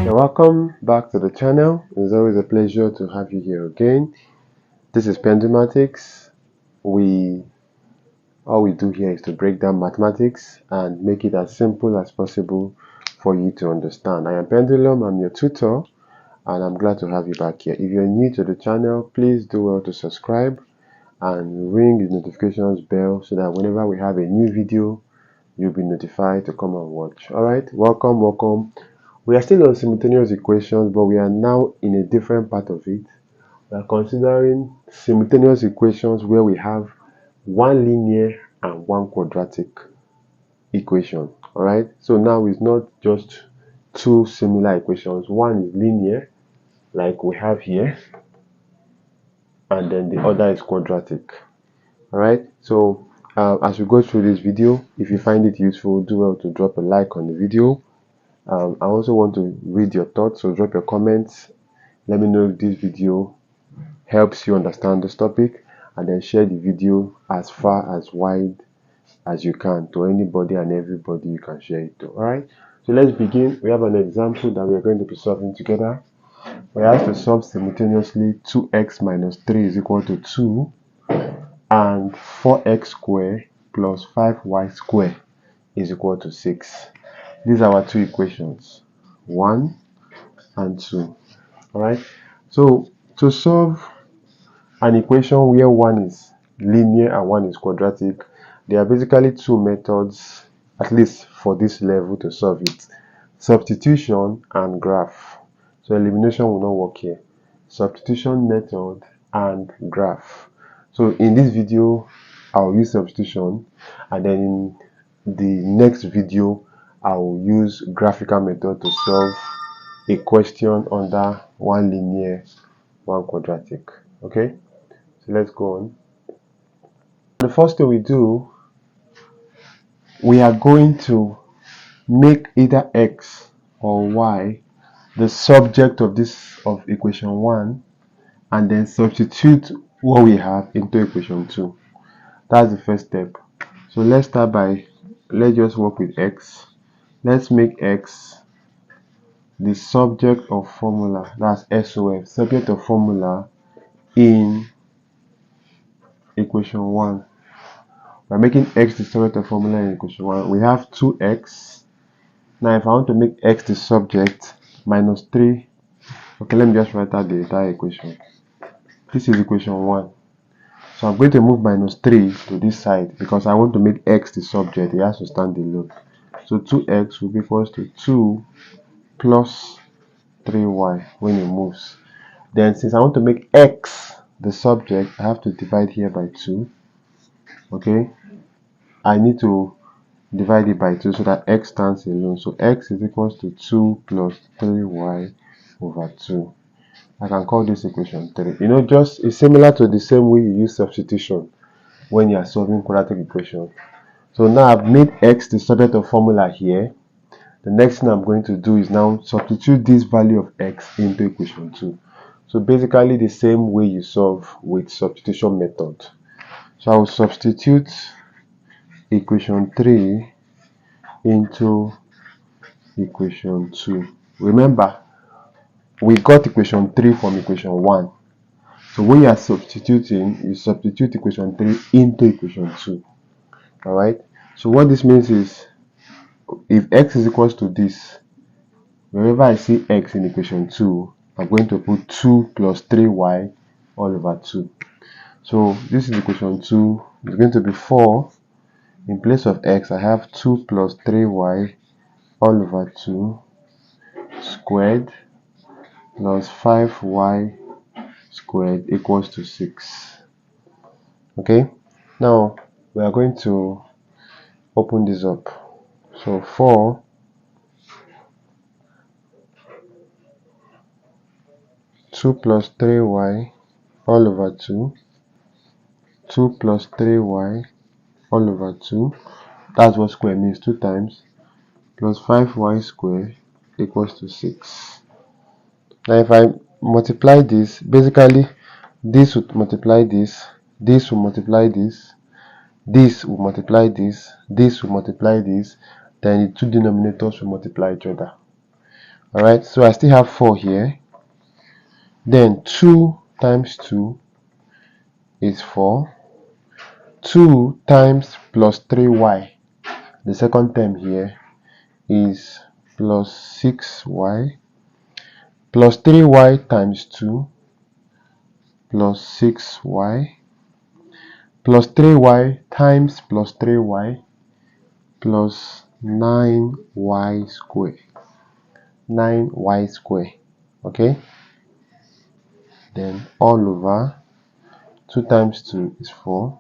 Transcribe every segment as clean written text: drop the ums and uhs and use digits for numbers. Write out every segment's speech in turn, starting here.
Welcome back to the channel. It's always a pleasure to have you here again. This is Pendulmatics. All we do here is to break down mathematics and make it as simple as possible for you to understand. I am Pendulum, I'm your tutor, and I'm glad to have you back here. If you're new to the channel, please do well to subscribe and ring the notifications bell so that whenever we have a new video, you'll be notified to come and watch. Alright, welcome. We are still on simultaneous equations, but we are now in a different part of it. We are considering simultaneous equations where we have one linear and one quadratic equation. Alright, so now it's not just two similar equations. One is linear, like we have here, and then the other is quadratic. Alright, so as we go through this video, if you find it useful, do well to drop a like on the video. I also want to read your thoughts, so drop your comments. Let me know if this video helps you understand this topic, and then share the video as far as wide as you can to anybody and everybody you can share it to. Alright, so let's begin. We have an example that we are going to be solving together. We have to solve simultaneously 2x minus 3 is equal to 2 and 4x squared plus 5y squared is equal to 6. These are our two equations, 1 and 2. Alright, so to solve an equation where one is linear and one is quadratic, there are basically two methods, at least for this level, to solve it: substitution and graph. So elimination will not work here. Substitution method and graph. So in this video, I'll use substitution, and then in the next video, I will use graphical method to solve a question under one linear, one quadratic. Okay, so let's go on. The first thing we do, we are going to make either x or y the subject of equation 1, and then substitute what we have into equation 2. That's the first step. So let's just work with x. Let's make x the subject of formula, that's SOF, subject of formula in equation 1. We're making x the subject of formula in equation 1. We have 2x. Now if I want to make x the subject, minus 3. Okay, let me just write out the entire equation. This is equation 1. So I'm going to move minus 3 to this side because I want to make x the subject. It has to stand alone. So 2x will be equals to 2 plus 3y when it moves. Then since I want to make x the subject, I have to divide here by 2. Okay, I need to divide it by 2 so that x stands alone. So x is equals to 2 plus 3y over 2. I can call this equation 3. You know, just it's similar to the same way you use substitution when you are solving quadratic equation. So now I've made x the subject of formula here. The next thing I'm going to do is now substitute this value of x into equation 2. So basically the same way you solve with substitution method. So I will substitute equation 3 into equation 2. Remember, we got equation 3 from equation 1. So when you are substituting, you substitute equation 3 into equation 2. Alright, so what this means is, if x is equals to this, wherever I see x in equation 2, I'm going to put 2 plus 3y all over 2. So this is equation 2. It's going to be 4. In place of x, I have 2 plus 3y all over 2 squared plus 5y squared equals to 6. Okay, now we are going to open this up. So 4 2 plus 3y all over 2, 2 plus 3y all over 2, that's what square means, 2 times, plus 5y squared equals to 6. Now if I multiply this, basically this would multiply this will multiply this, this will multiply this will multiply this, then the two denominators will multiply each other. Alright, so I still have 4 here. Then 2 times 2 is 4. 2 times plus 3y, the second term here, is plus 6y, plus 3y times 2 plus 6y, plus 3y times plus 3y plus 9y square. 9y square. Okay, then all over 2 times 2 is 4.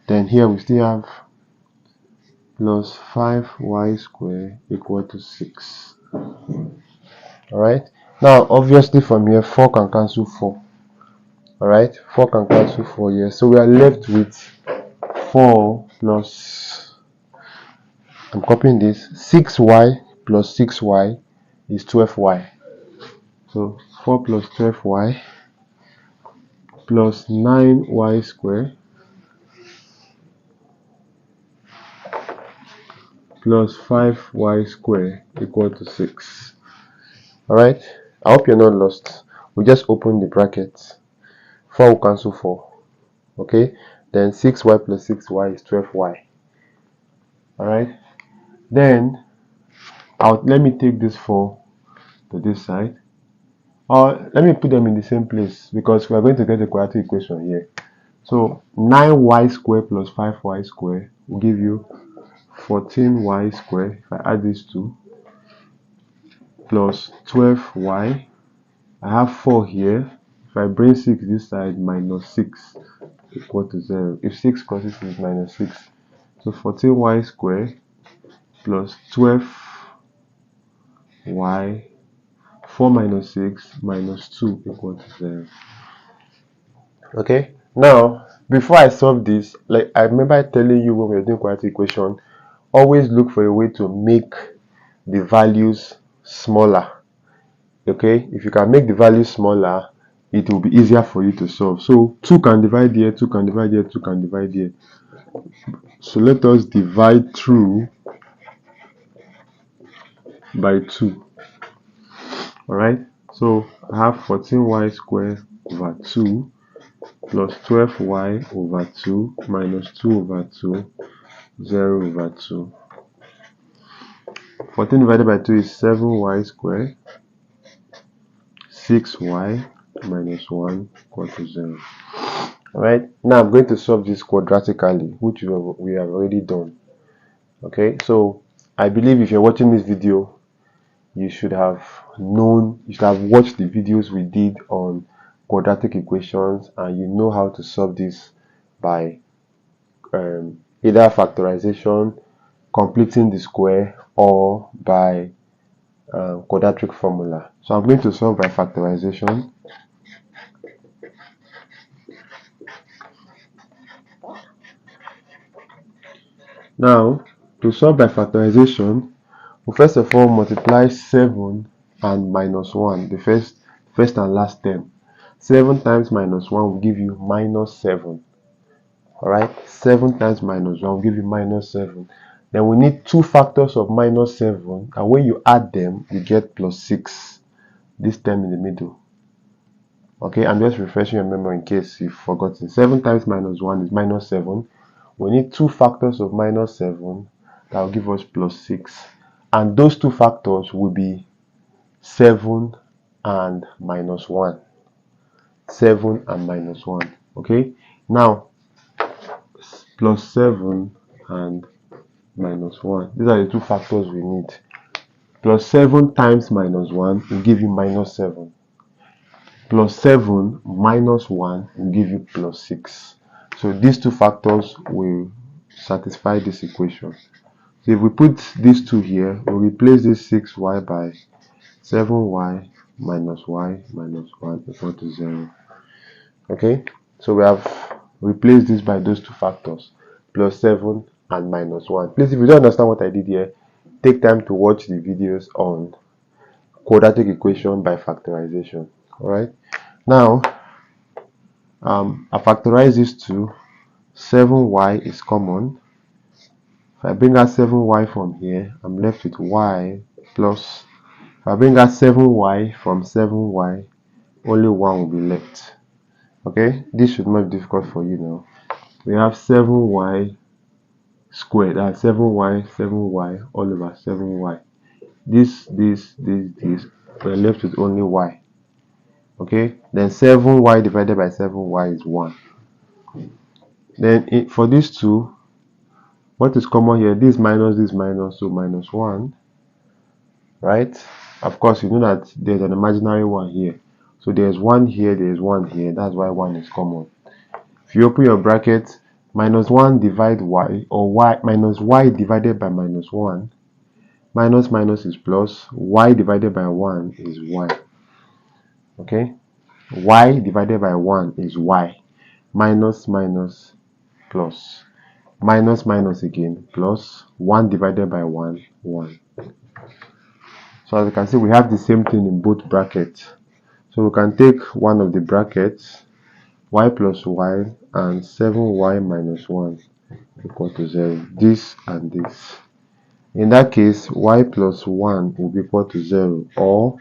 Then here we still have plus 5y square equal to 6. Alright, now obviously from here 4 can cancel 4. Alright, 4 can cancel 4 here, so we are left with 4 plus, I'm copying this, 6y plus 6y is 12y. So 4 plus 12y plus 9y square plus 5y square equal to 6. Alright, I hope you're not lost. We just open the brackets. 4 will cancel 4. Okay, then 6y plus 6y is 12y. Alright, then let me take this 4 to this side, or let me put them in the same place because we are going to get a quadratic equation here. So 9y square plus 5y square will give you 14y square. If I add these two, plus 12y, I have 4 here. If I bring 6 this side, minus 6 equal to 0. If 6 crosses is minus 6. So 14y square plus 12y, 4 minus 6 minus 2 equal to 0. Okay, now before I solve this, like I remember telling you when we were doing quadratic equation, always look for a way to make the values smaller. Okay, if you can make the values smaller, it will be easier for you to solve. So 2 can divide here, 2 can divide here, 2 can divide here. So let us divide through by 2. Alright, so I have 14y square over 2 plus 12y over 2 minus 2 over 2, 0 over 2. 14 divided by 2 is 7y square, 6y minus 1 equal to 0. Alright, now I'm going to solve this quadratically, which we have already done. Okay, so I believe if you're watching this video, you should have watched the videos we did on quadratic equations, and you know how to solve this by either factorization, completing the square, or by quadratic formula. So I'm going to solve by factorization. Now, to solve by factorization, we first of all multiply 7 and minus 1, the first and last term. 7 times minus 1 will give you minus 7. Alright, 7 times minus 1 will give you minus 7. Then we need 2 factors of minus 7, and when you add them, you get plus 6. This term in the middle. Okay, I'm just refreshing your memory in case you've forgotten. 7 times minus 1 is minus 7. We need 2 factors of minus 7 that will give us plus 6. And those 2 factors will be 7 and minus 1. 7 and minus 1. Okay, now plus 7 and minus 1. These are the 2 factors we need. Plus 7 times minus 1 will give you minus 7. Plus 7 minus 1 will give you plus 6. So these 2 factors will satisfy this equation. So if we put these 2 here, we'll replace this 6y by 7y minus y minus 1 equal to 0. Okay, so we have replaced this by those 2 factors, plus 7 and minus 1. Please, if you don't understand what I did here, take time to watch the videos on quadratic equation by factorization. Alright, now I factorize this to 7y is common. If I bring out 7y from here, I'm left with y plus. If I bring out 7y from 7y, only 1 will be left. Okay, this should not be difficult for you now. We have 7y squared, that's 7y, 7y, all over 7y. This, we're left with only y. Okay, then 7y divided by 7y is 1. Then for these two, what is common here? This minus, so minus 1, right? Of course, you know that there's an imaginary one here. So there's 1 here, there's 1 here. That's why 1 is common. If you open your bracket, minus 1 divide y, or y minus y divided by minus 1. Minus minus is plus. Y divided by 1 is y. Okay? Y divided by 1 is y. Minus minus plus. Minus minus again plus. 1 divided by 1, 1. So as you can see, we have the same thing in both brackets. So we can take one of the brackets, y plus y, and 7y minus 1 equal to 0. This and this. In that case, y plus 1 will be equal to 0, or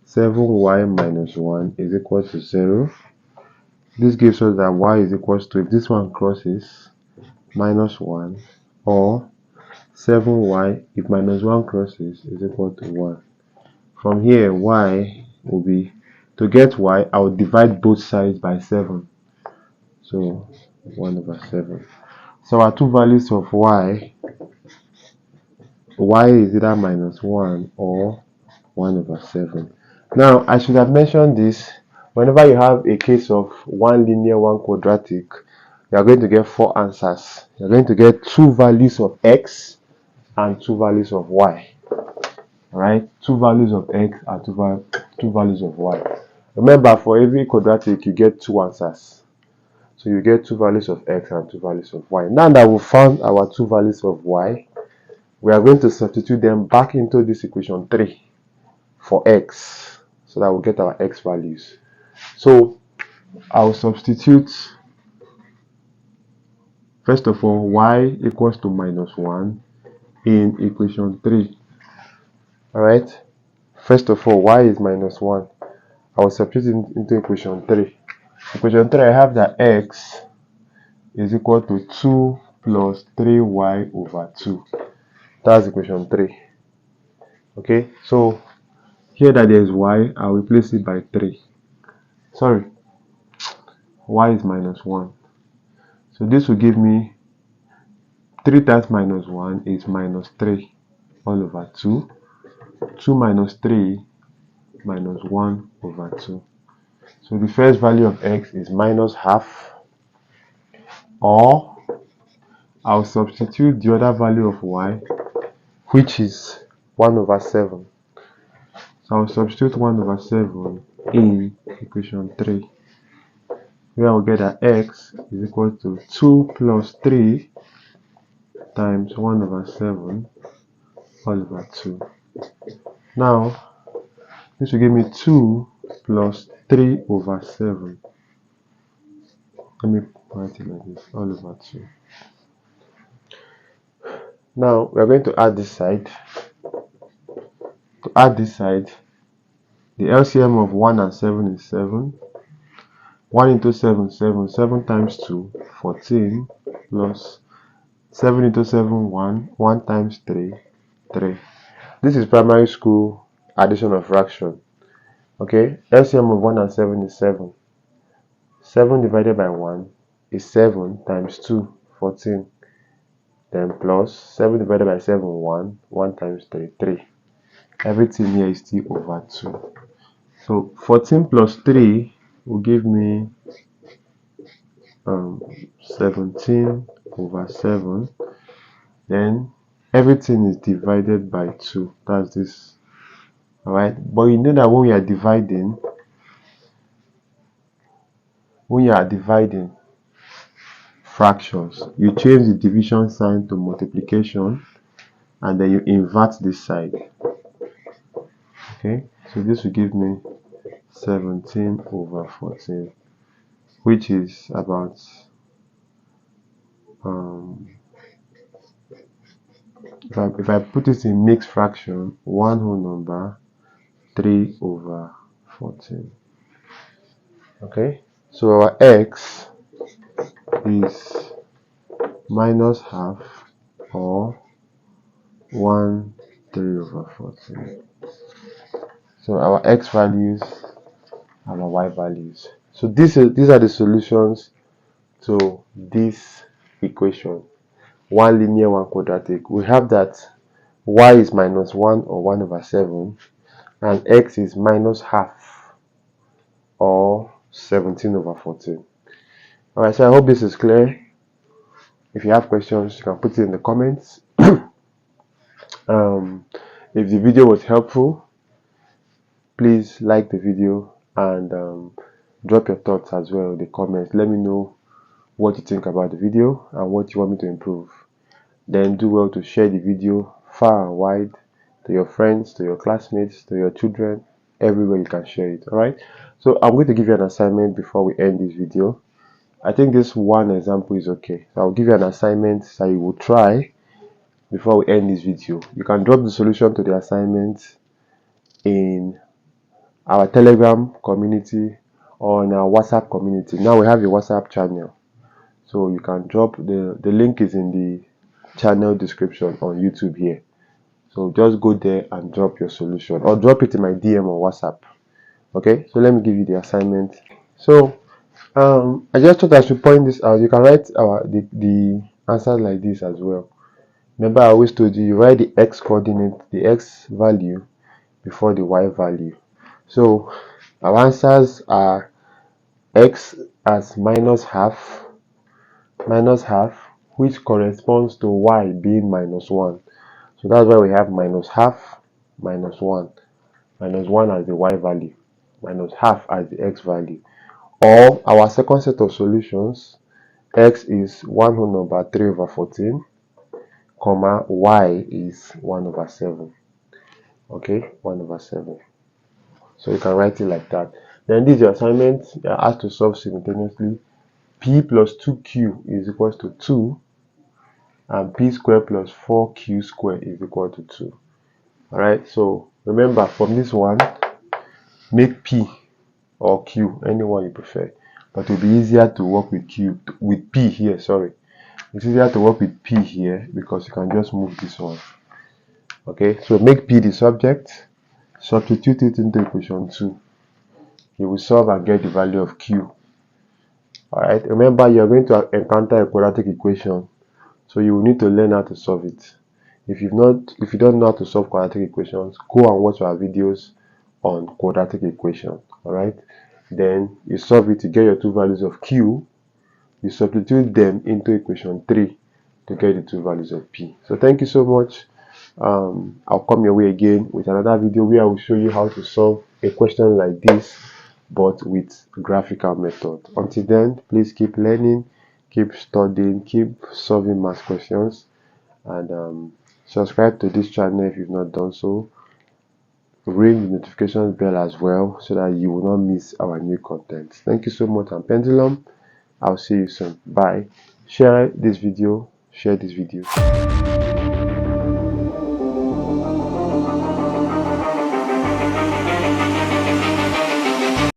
7y minus 1 is equal to 0. This gives us that y is equal to, if this one crosses, minus 1, or 7y, if minus 1 crosses, is equal to 1. From here, y will be, to get y, I will divide both sides by 7. So 1 over 7. So our two values of y is either minus 1 or 1 over 7. Now, I should have mentioned this. Whenever you have a case of one linear, one quadratic, you are going to get 4 answers. You are going to get 2 values of x and 2 values of y. Alright, 2 values of x and 2 values of y. Remember, for every quadratic, you get 2 answers. So you get 2 values of x and 2 values of y. Now that we found our 2 values of y, we are going to substitute them back into this equation 3 for x, so that we'll get our x values. So I'll substitute, first of all, y equals to minus 1 in equation 3. Alright, first of all, y is minus 1. I will substitute it into equation 3. Equation 3, I have that x is equal to 2 plus 3y over 2. That's equation 3. Okay, so here that there is y, I'll replace it by 3. Sorry, y is minus 1. So this will give me 3 times minus 1 is minus 3 all over 2. 2 minus 3 minus 1 over 2. So the first value of x is minus half, or I'll substitute the other value of y, which is 1 over 7. So I'll substitute 1 over 7 in equation 3, where I'll get that x is equal to 2 plus 3 times 1 over 7 all over 2. Now, this will give me 2 plus 3 over 7. Let me write it like this, all over 2. Now, we are going to add this side. To add this side, the LCM of 1 and 7 is 7. 1 into 7, 7. 7 times 2, 14, plus 7 into 7, 1. 1 times 3, 3. This is primary school addition of fraction. Okay, LCM of 1 and 7 is 7. 7 divided by 1 is 7 times 2, 14. Then plus 7 divided by 7, 1. 1 times 3, 3. Everything here is still over 2. So 14 plus 3 will give me 17 over 7. Then everything is divided by 2. That's this. Alright, but you know that when you are dividing fractions, you change the division sign to multiplication, and then you invert this side. Okay, so this will give me 17 over 14. which is about um, if I put it in mixed fraction, 1 whole number 3 over 14. Okay, so our x is minus half, or 1 3 over 14. So our x values and our y values. So these are the solutions to this equation. One linear, one quadratic. We have that y is minus 1, or 1 over 7, and x is minus half, or 17 over 14. Alright, so I hope this is clear. If you have questions, you can put it in the comments. If the video was helpful, please like the video and drop your thoughts as well in the comments. Let me know what you think about the video and what you want me to improve. Then do well to share the video far and wide to your friends, to your classmates, to your children, everywhere you can share it. Alright, so I'm going to give you an assignment before we end this video. I think this one example is okay. So I'll give you an assignment that you will try before we end this video. You can drop the solution to the assignment in our Telegram community or in our WhatsApp community. Now we have a WhatsApp channel, so you can drop the link is in the channel description on YouTube here. So just go there and drop your solution, or drop it in my DM on WhatsApp. Okay, so let me give you the assignment. So I just thought I should point this out. You can write the answers like this as well. Remember, I always told you write the x coordinate, the x value before the y value. So our answers are x as minus half, which corresponds to y being minus 1. So that's why we have minus half, minus 1 as the y value, minus half as the x value. Or our second set of solutions, x is 1 whole number 3 over 14, comma, y is 1 over 7. Okay, 1 over 7. So you can write it like that. Then this is your assignment. You are asked to solve simultaneously. P plus 2q is equal to 2, and p squared plus 4q squared is equal to 2. Alright, so remember, from this one, make p or q, anyone you prefer, but it will be easier to work with p here. Sorry, it's easier to work with p here because you can just move this one. Okay, so make p the subject, substitute it into equation 2. You will solve and get the value of q. Alright, remember, you're going to encounter a quadratic equation, so you will need to learn how to solve it. If you don't know how to solve quadratic equations, go and watch our videos on quadratic equation. Alright, then you solve it to get your two values of q. You substitute them into equation 3 to get the two values of p. So thank you so much. I'll come your way again with another video where I will show you how to solve a question like this, but with graphical method. Until then, please keep learning, keep studying, keep solving math questions, and subscribe to this channel if you've not done so. Ring the notification bell as well so that you will not miss our new content. Thank you so much. I'm Pendulum. I'll see you soon. Bye. Share this video.